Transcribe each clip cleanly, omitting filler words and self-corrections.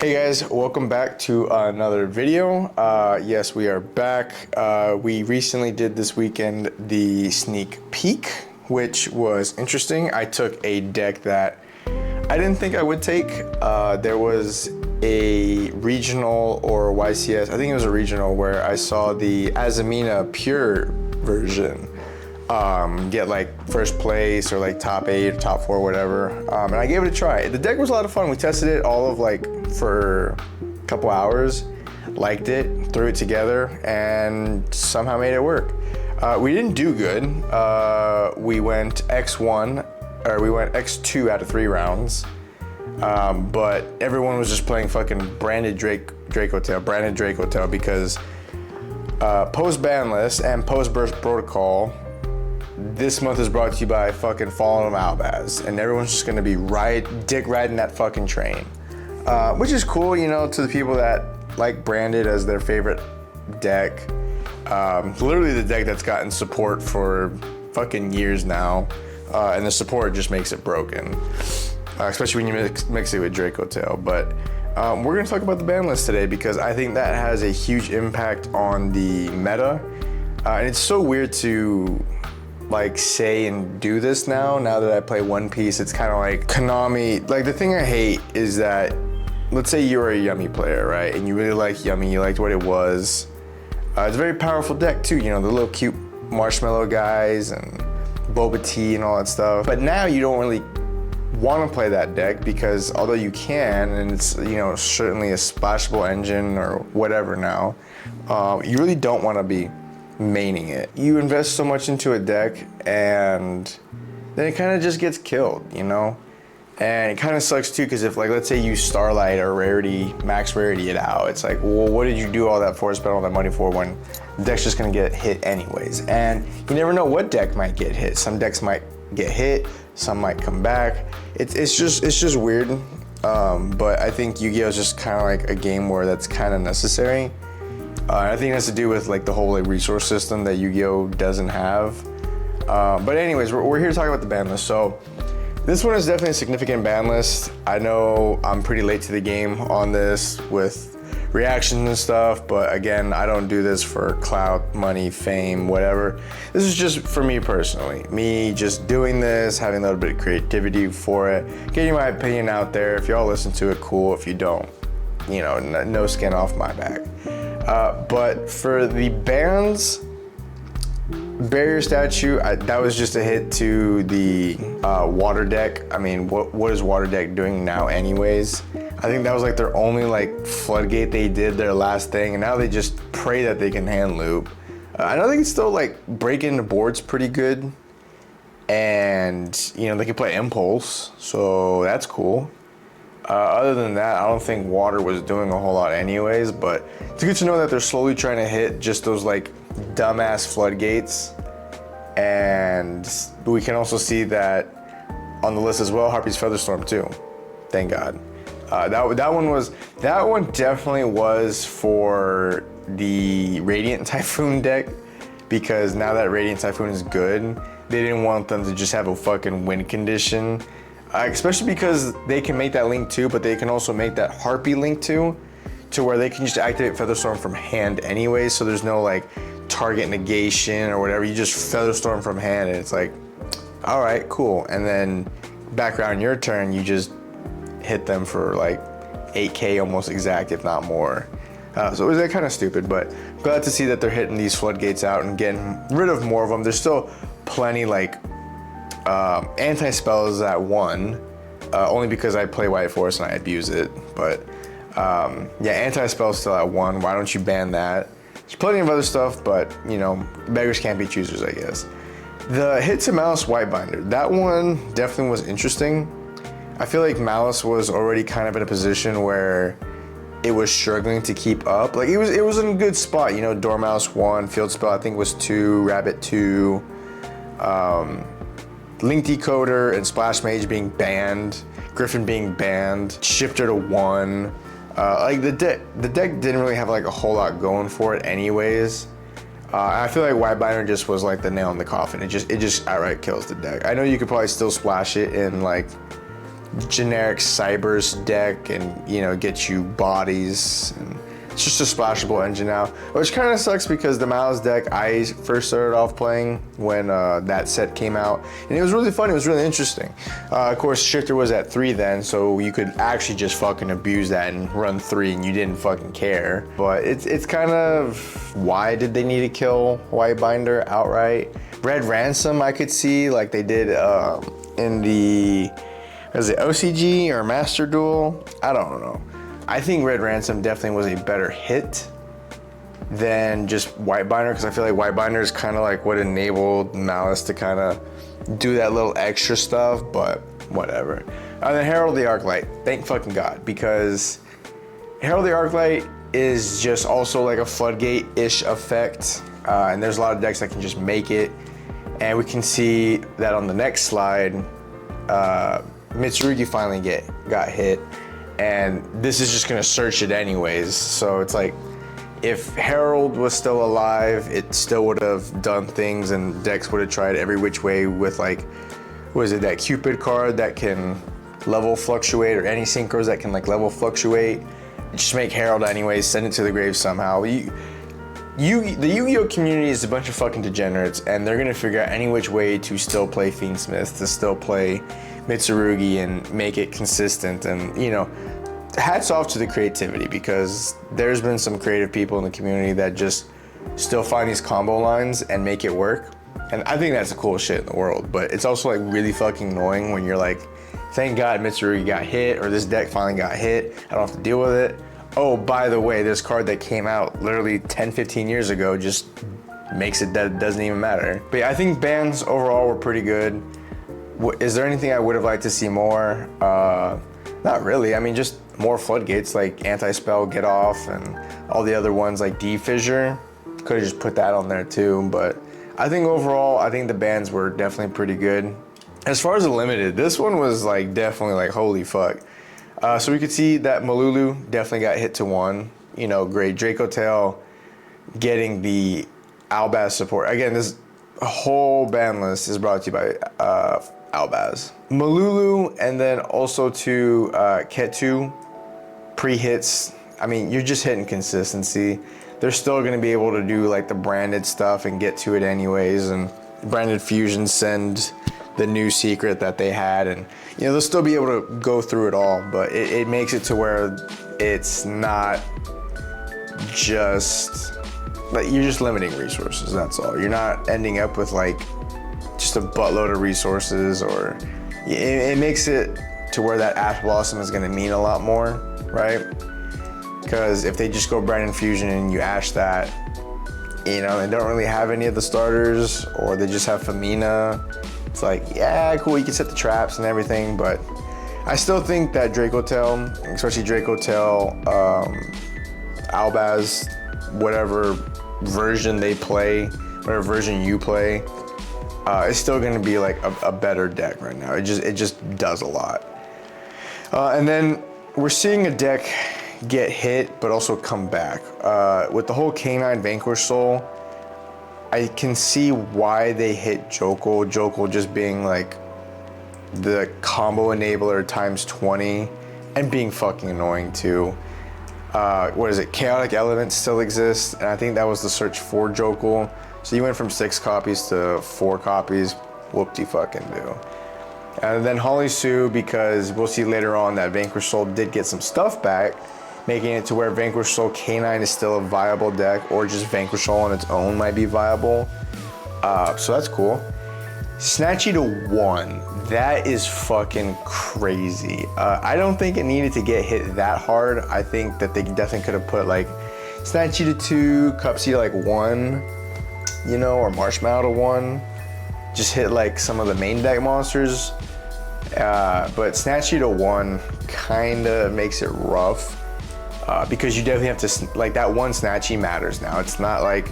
Hey guys, welcome back to another video. Yes, we are back. We recently did this weekend the sneak peek, which was interesting. I took a deck that I didn't think I would take. There was a regional or YCS, I think it was a regional, where I saw the Azamina Pure version get like first place or like top 8 or top 4, whatever, and I gave it a try. The deck was a lot of fun. We tested it all of like for a couple hours, liked it, threw it together, and somehow made it work. We didn't do good. We went X1, or we went X2 out of 3 rounds, but everyone was just playing fucking branded Dracotail because post Banlist and post Burst Protocol this month is brought to you by fucking Fallen Malbaz, and everyone's just gonna be dick riding that fucking train, which is cool, you know, to the people that like branded as their favorite deck. Literally the deck that's gotten support for fucking years now, and the support just makes it broken, especially when you mix it with Dracotail. But we're gonna talk about the ban list today because I think that has a huge impact on the meta, and it's so weird to like say and do this now that I play One Piece. It's kind of like Konami. Like, the thing I hate is that, let's say you're a Yummy player, right? And you really like Yummy, you liked what it was. It's a very powerful deck too, you know, the little cute marshmallow guys and boba tea and all that stuff. But now you don't really want to play that deck because although you can, and it's, you know, certainly a splashable engine or whatever now, you really don't want to be maining it. You invest so much into a deck and then it kind of just gets killed, you know? And it kind of sucks too, because if, like, let's say you Starlight or Rarity, max Rarity it out, it's like, well, what did you do all that for, spend all that money for, when the deck's just gonna get hit anyways? And you never know what deck might get hit. Some decks might get hit, some might come back. It's just weird. But I think Yu-Gi-Oh is just kind of like a game where that's kind of necessary. I think it has to do with like the whole like resource system that Yu-Gi-Oh doesn't have. But anyways, we're here to talk about the ban list. So this one is definitely a significant ban list. I know I'm pretty late to the game on this with reactions and stuff, but again, I don't do this for clout, money, fame, whatever. This is just for me personally. Me just doing this, having a little bit of creativity for it, getting my opinion out there. If y'all listen to it, cool. If you don't, you know, no skin off my back. But for the bans, Barrier Statue, that was just a hit to the water deck. I mean, what is water deck doing now anyways? I think that was like their only like floodgate they did, their last thing, and now they just pray that they can hand loop. I know they can still like break into boards pretty good, and you know, they can play Impulse, so that's cool. Other than that, I don't think water was doing a whole lot anyways, but it's good to know that they're slowly trying to hit just those like dumbass floodgates. And we can also see that on the list as well, Harpy's Featherstorm too. Thank God. That one definitely was for the Radiant Typhoon deck, because now that Radiant Typhoon is good, they didn't want them to just have a fucking win condition. Especially because they can make that link too, but they can also make that Harpy link too, to where they can just activate Featherstorm from hand anyway, so there's no like target negation or whatever. You just Featherstorm from hand and it's like, all right, cool. And then back around your turn, you just hit them for like 8k almost exact, if not more. So it was kind of stupid, but glad to see that they're hitting these floodgates out and getting rid of more of them. There's still plenty like anti-spells at 1, only because I play White Force and I abuse it. But yeah, anti-spell's still at 1. Why don't you ban that? There's plenty of other stuff, but you know, beggars can't be choosers, I guess. The hit to Malice White Binder, that one definitely was interesting. I feel like Malice was already kind of in a position where it was struggling to keep up. Like, it was in a good spot, you know, Dormouse 1, Field Spell I think was 2, Rabbit 2, Link Decoder and Splash Mage being banned, Griffin being banned, Shifter to 1. Like the deck didn't really have like a whole lot going for it anyways. I feel like White Binder just was like the nail in the coffin. It just outright kills the deck. I know you could probably still splash it in like generic Cybers deck and, you know, get you bodies. And it's just a splashable engine now, which kind of sucks because the Malice deck I first started off playing when that set came out, and it was really fun. It was really interesting. Of course, Shifter was at 3 then, so you could actually just fucking abuse that and run 3 and you didn't fucking care. But it's kind of, why did they need to kill White Binder outright? Red Ransom I could see, like they did in the, was it OCG or Master Duel? I don't know. I think Red Ransom definitely was a better hit than just White Binder, because I feel like White Binder is kind of like what enabled Malice to kind of do that little extra stuff, but whatever. And then Herald the Arclight, thank fucking God, because Herald the Arclight is just also like a floodgate-ish effect, and there's a lot of decks that can just make it. And we can see that on the next slide, Mitsurugi finally got hit. And this is just gonna search it anyways. So it's like, if Herald was still alive, it still would have done things and decks would have tried every which way with like, what is it, that Cupid card that can level fluctuate, or any synchros that can like level fluctuate. Just make Herald anyways, send it to the grave somehow. The Yu-Gi-Oh community is a bunch of fucking degenerates, and they're gonna figure out any which way to still play Fiendsmith, to still play Mitsurugi and make it consistent. And, you know, hats off to the creativity, because there's been some creative people in the community that just still find these combo lines and make it work. And I think that's the coolest shit in the world. But it's also like really fucking annoying when you're like, thank God Mitsurugi got hit, or this deck finally got hit, I don't have to deal with it. Oh, by the way, this card that came out literally 10, 15 years ago just makes it that it doesn't even matter. But yeah, I think bans overall were pretty good. Is there anything I would have liked to see more? Not really. I mean, just more floodgates, like Anti-Spell, Get Off, and all the other ones like D-Fissure. Could have just put that on there too. But I think overall, I think the bans were definitely pretty good. As far as the limited, this one was like definitely like, holy fuck. So we could see that Malulu definitely got hit to 1. You know, great. Draco Tail getting the Albaz support. Again, this whole ban list is brought to you by Albaz. Malulu, and then also to Ketu pre-hits. I mean, you're just hitting consistency. They're still going to be able to do like the branded stuff and get to it anyways, and branded fusions send the new secret that they had, and you know, they'll still be able to go through it all, but it makes it to where it's not just like, you're just limiting resources, that's all. You're not ending up with like just a buttload of resources, or it makes it to where that Ash Blossom is going to mean a lot more, right? Because if they just go Branded Fusion and you Ash that, you know, they don't really have any of the starters, or they just have Femina. It's like, yeah, cool, you can set the traps and everything, but I still think that Draco Tail, especially Draco Tail, Albaz, whatever version they play, whatever version you play, it's still going to be like a better deck right now. It just does a lot. And then we're seeing a deck get hit, but also come back. With the whole Canine Vanquish Soul, I can see why they hit Jokul. Jokul just being like the combo enabler times 20 and being fucking annoying too. What is it? Chaotic Elements still exists, and I think that was the search for Jokul. So you went from 6 copies to 4 copies. Whoop-de-fucking-do. And then Holly Sue, because we'll see later on that Vanquish Soul did get some stuff back, making it to where Vanquish Soul Canine is still a viable deck, or just Vanquish Soul on its own might be viable. So that's cool. Snatchy to 1. That is fucking crazy. I don't think it needed to get hit that hard. I think that they definitely could have put like Snatchy to 2, Cupsy to like 1, you know, or Marshmallow to 1. Just hit like some of the main deck monsters. But Snatchy to 1 kind of makes it rough. Because you definitely have to, like, that one Snatchy matters now. It's not like,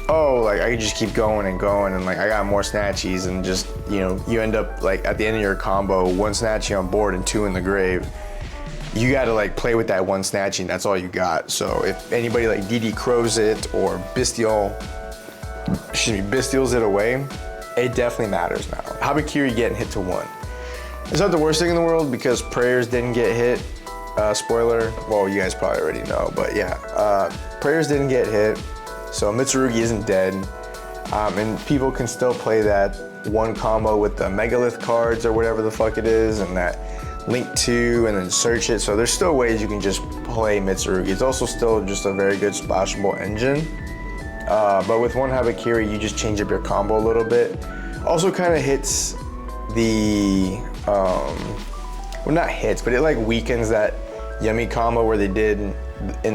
oh, like I can just keep going and going and like I got more Snatchies, and just, you know, you end up like at the end of your combo, 1 Snatchy on board and 2 in the grave. You gotta like play with that 1 Snatchy, and that's all you got. So if anybody like DD Crows it or Bestials it away, it definitely matters now. Habakiri getting hit to 1. It's not the worst thing in the world because prayers didn't get hit. Spoiler, well, you guys probably already know, but yeah, prayers didn't get hit, so Mitsurugi isn't dead, and people can still play that one combo with the Megalith cards or whatever the fuck it is, and that Link 2 and then search it, so there's still ways you can just play Mitsurugi. It's also still just a very good splashable engine, but with one Habakiri, you just change up your combo a little bit. Also kind of hits the, well, not hits, but it like weakens that Yummy combo where they did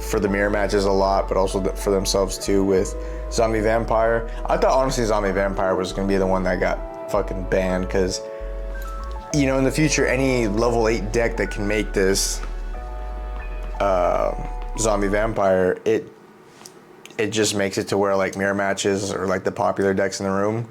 for the mirror matches a lot, but also for themselves too with Zombie Vampire. I thought honestly Zombie Vampire was gonna be the one that got fucking banned because, you know, in the future, any level 8 deck that can make this Zombie Vampire, it just makes it to where like mirror matches or like the popular decks in the room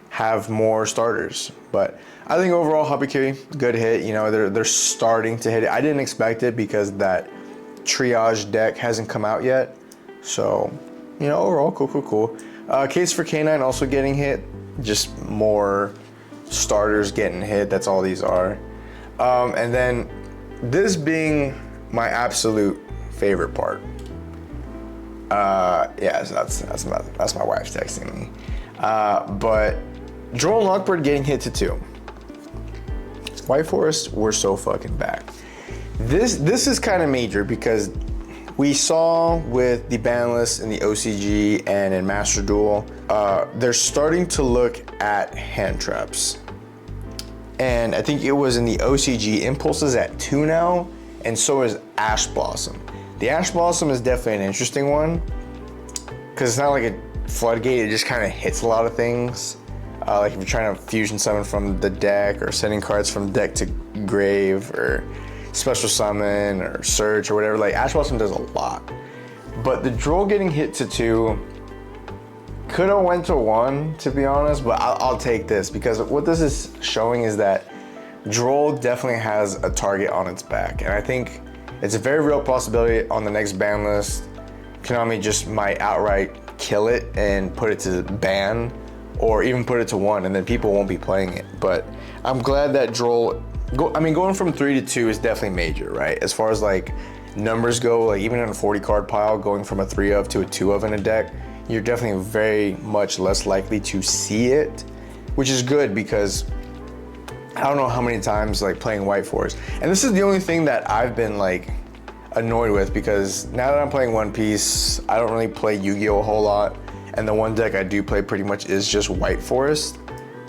have more starters. But I think overall Habakiri, good hit. You know, they're starting to hit it. I didn't expect it because that triage deck hasn't come out yet. So, you know, overall, cool. Case for K9 also getting hit. Just more starters getting hit. That's all these are. And then this being my absolute favorite part. Yeah, so that's my wife texting me. But Droll and Lockbird getting hit to 2. White Forest, we're so fucking back. This is kind of major because we saw with the Banlist in the OCG and in Master Duel, they're starting to look at hand traps. And I think it was in the OCG, Impulse is at 2 now, and so is Ash Blossom. The Ash Blossom is definitely an interesting one because it's not like a floodgate, it just kind of hits a lot of things. Like if you're trying to fusion summon from the deck or sending cards from deck to grave or special summon or search or whatever, like Ash Blossom does a lot. But the Droll getting hit to 2 could have went to 1, to be honest, but I'll take this because what this is showing is that Droll definitely has a target on its back. And I think it's a very real possibility on the next ban list, Konami just might outright kill it and put it to ban or even put it to 1 and then people won't be playing it. But I'm glad that Droll, going from 3 to 2 is definitely major, right? As far as like numbers go, like even in a 40 card pile, going from a 3 of to a 2 of in a deck, you're definitely very much less likely to see it, which is good because I don't know how many times like playing White Forest. And this is the only thing that I've been like annoyed with because now that I'm playing One Piece, I don't really play Yu-Gi-Oh! A whole lot. And the one deck I do play pretty much is just White Forest,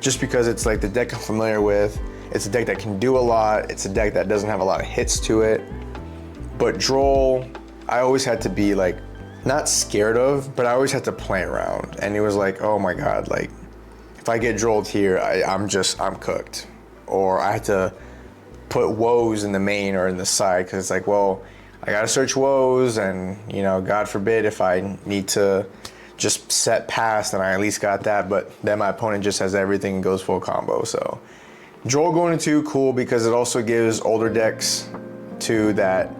just because it's like the deck I'm familiar with. It's a deck that can do a lot. It's a deck that doesn't have a lot of hits to it. But Droll, I always had to be like, not scared of, but I always had to play around. And it was like, oh my God, like if I get Drolled here, I'm cooked. Or I had to put woes in the main or in the side because it's like, well, I gotta search woes and, you know, God forbid if I need to just set past and I at least got that, but then my opponent just has everything and goes full combo. So Droll going to 2, cool, because it also gives older decks to that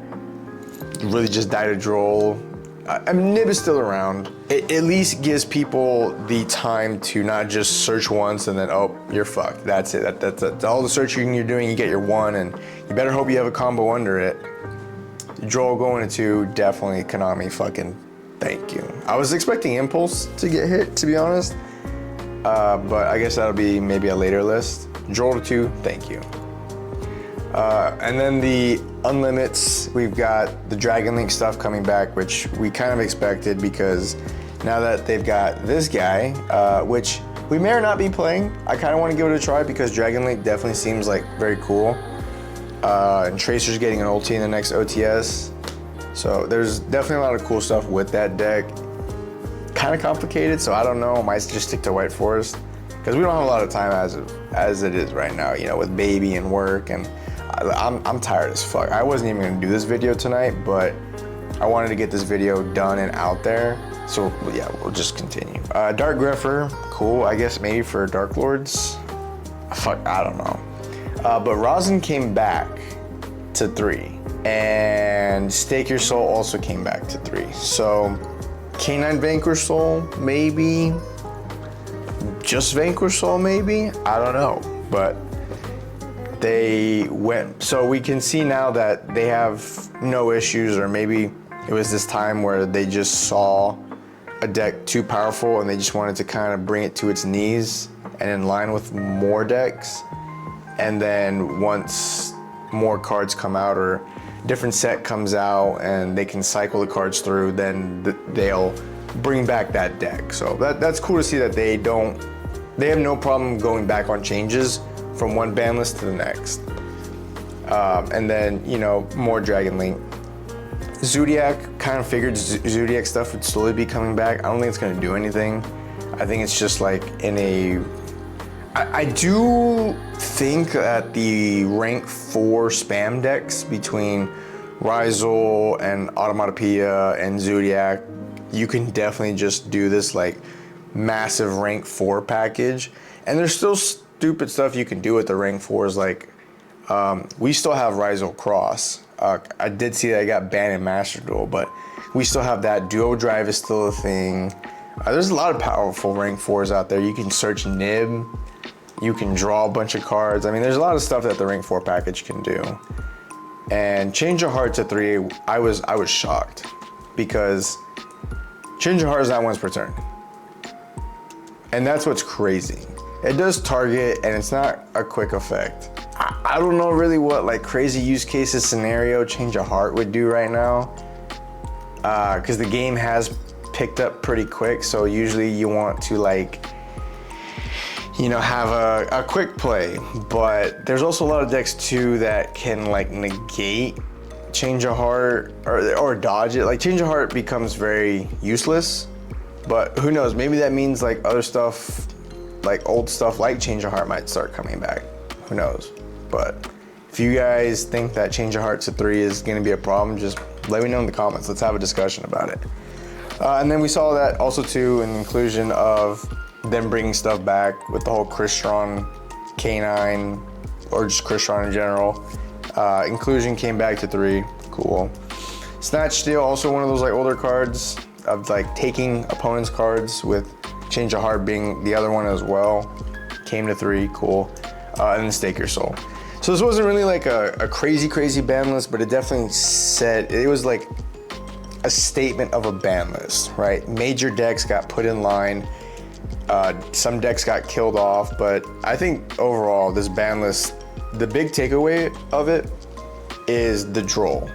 really just die to Droll. I mean, Nib is still around. It at least gives people the time to not just search once and then, oh, you're fucked. That's it. That's all the searching you're doing, you get your 1, and you better hope you have a combo under it. Droll going to 2, definitely Konami fucking thank you. I was expecting Impulse to get hit, to be honest, but I guess that'll be maybe a later list. Droll to 2, thank you. And then the Unlimits, we've got the Dragon Link stuff coming back, which we kind of expected because now that they've got this guy, which we may or not be playing, I kind of want to give it a try because Dragon Link definitely seems like very cool. And Tracer's getting an ulti in the next OTS. So there's definitely a lot of cool stuff with that deck. Kind of complicated, so I don't know, I might just stick to White Forest because we don't have a lot of time as it is right now, you know, with baby and work, and I'm tired as fuck. I wasn't even gonna do this video tonight, but I wanted to get this video done and out there. So yeah, we'll just continue. Dark Griffer, cool, I guess maybe for Dark Lords. Fuck, I don't know. But Rosin came back to 3, and Stake Your Soul also came back to 3. So K9 Vanquish Soul, maybe. Just Vanquish Soul, maybe. I don't know, but so we can see now that they have no issues, or maybe it was this time where they just saw a deck too powerful and they just wanted to kind of bring it to its knees and in line with more decks. And then once more cards come out or different set comes out and they can cycle the cards through, then they'll bring back that deck. So that's cool to see that they have no problem going back on changes from one ban list to the next. And then, more Dragon Link. Zodiac, kind of figured Zodiac stuff would slowly be coming back. I don't think it's going to do anything. I think it's just like I do think that the rank 4 spam decks between Rizal and Automatopoeia and Zodiac, you can definitely just do this like massive rank 4 package. And there's still stupid stuff you can do with the rank 4s, like we still have Rizal Cross. I did see that I got banned in Master Duel, but we still have that. Duo Drive is still a thing. There's a lot of powerful rank 4s out there. You can search Nib. You can draw a bunch of cards. I mean, there's a lot of stuff that the rank 4 package can do. And Change of Heart to 3, I was shocked, because Change of Heart is not once per turn. And that's what's crazy. It does target, and it's not a quick effect. I don't know really what like crazy use cases scenario Change of Heart would do right now, because the game has picked up pretty quick. So usually you want to have a quick play, but there's also a lot of decks too that can like negate Change of Heart or dodge it. Like Change of Heart becomes very useless, but who knows? Maybe that means like other stuff, like old stuff like Change of Heart might start coming back. Who knows? But if you guys think that Change of Heart to 3 is going to be a problem, just let me know in the comments. Let's have a discussion about it. And then we saw that also too in the inclusion of them bringing stuff back with the whole Crystron K9, or just Crystron in general. Inclusion came back to 3. Cool. Snatch Steal, also one of those like older cards of like taking opponents' cards, with Change of Heart being the other one as well. Came to 3. Cool. And then Stake Your Soul. So this wasn't really like a crazy ban list, but it definitely said, it was like a statement of a ban list, right? Major decks got put in line. Some decks got killed off, but I think overall this ban list, the big takeaway of it is the droll.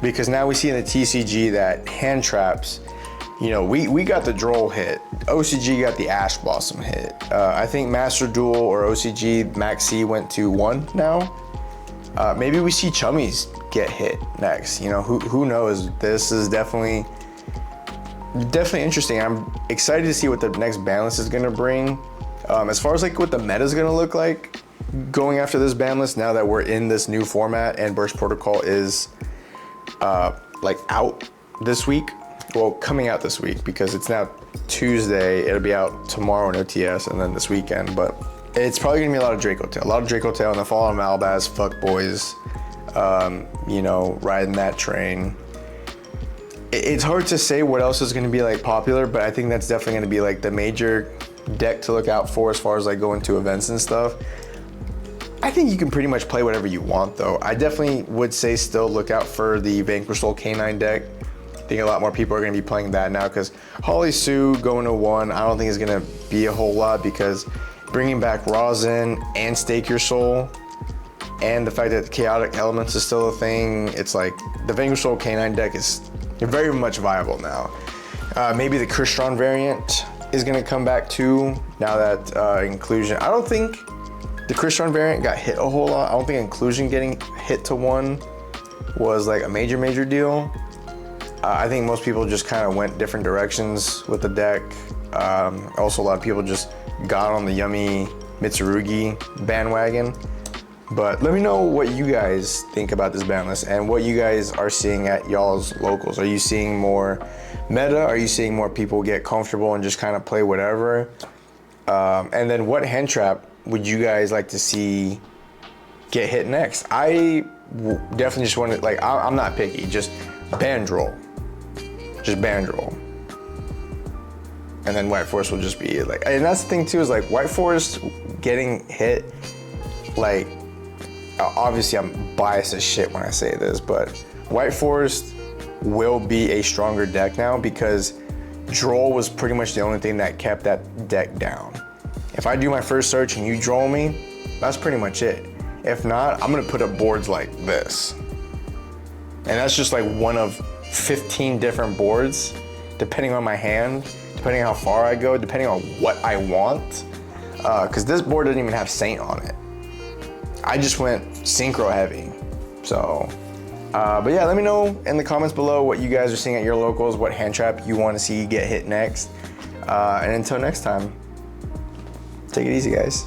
Because now we see in the TCG that hand traps, we got the droll hit. OCG got the Ash Blossom hit. I think Master Duel or OCG Max C went to 1 now. Maybe we see Chummies get hit next. Who knows? This is definitely interesting. I'm excited to see what the next ban list is gonna bring. As far as like what the meta is gonna look like going after this ban list, now that we're in this new format and Burst Protocol is like out this week. Well, coming out this week, because it's now Tuesday. It'll be out tomorrow in OTS and then this weekend. But it's probably gonna be a lot of Draco Tail. A lot of Draco Tail and the Fall of Malbaz, fuck boys, riding that train. It's hard to say what else is gonna be like popular, but I think that's definitely gonna be like the major deck to look out for as far as like going to events and stuff. I think you can pretty much play whatever you want though. I definitely would say still look out for the Vanquish Soul K9 deck. I think a lot more people are going to be playing that now, because Holly Sue going to 1, I don't think is going to be a whole lot, because bringing back Rosin and Stake Your Soul, and the fact that Chaotic Elements is still a thing, it's like the Vanquish Soul K9 deck is very much viable now. Maybe the Crystron variant is going to come back too, now that inclusion. I don't think the Crystron variant got hit a whole lot. I don't think inclusion getting hit to 1 was like a major deal. I think most people just kind of went different directions with the deck. Also, a lot of people just got on the Yummy Mitsurugi bandwagon. But let me know what you guys think about this ban list and what you guys are seeing at y'all's locals. Are you seeing more meta? Are you seeing more people get comfortable and just kind of play whatever? And then what hand trap would you guys like to see get hit next? I definitely just want to, like, I'm not picky, just ban droll. Just ban droll. And then White Forest will just be like, and that's the thing too, is like White Forest getting hit, like obviously I'm biased as shit when I say this, but White Forest will be a stronger deck now because droll was pretty much the only thing that kept that deck down. If I do my first search and you droll me, that's pretty much it. If not, I'm gonna put up boards like this. And that's just like one of 15 different boards, depending on my hand, depending on how far I go, depending on what I want. Cause this board doesn't even have Saint on it. I just went synchro heavy. So, but yeah, let me know in the comments below what you guys are seeing at your locals, what hand trap you wanna see get hit next. And until next time, take it easy, guys.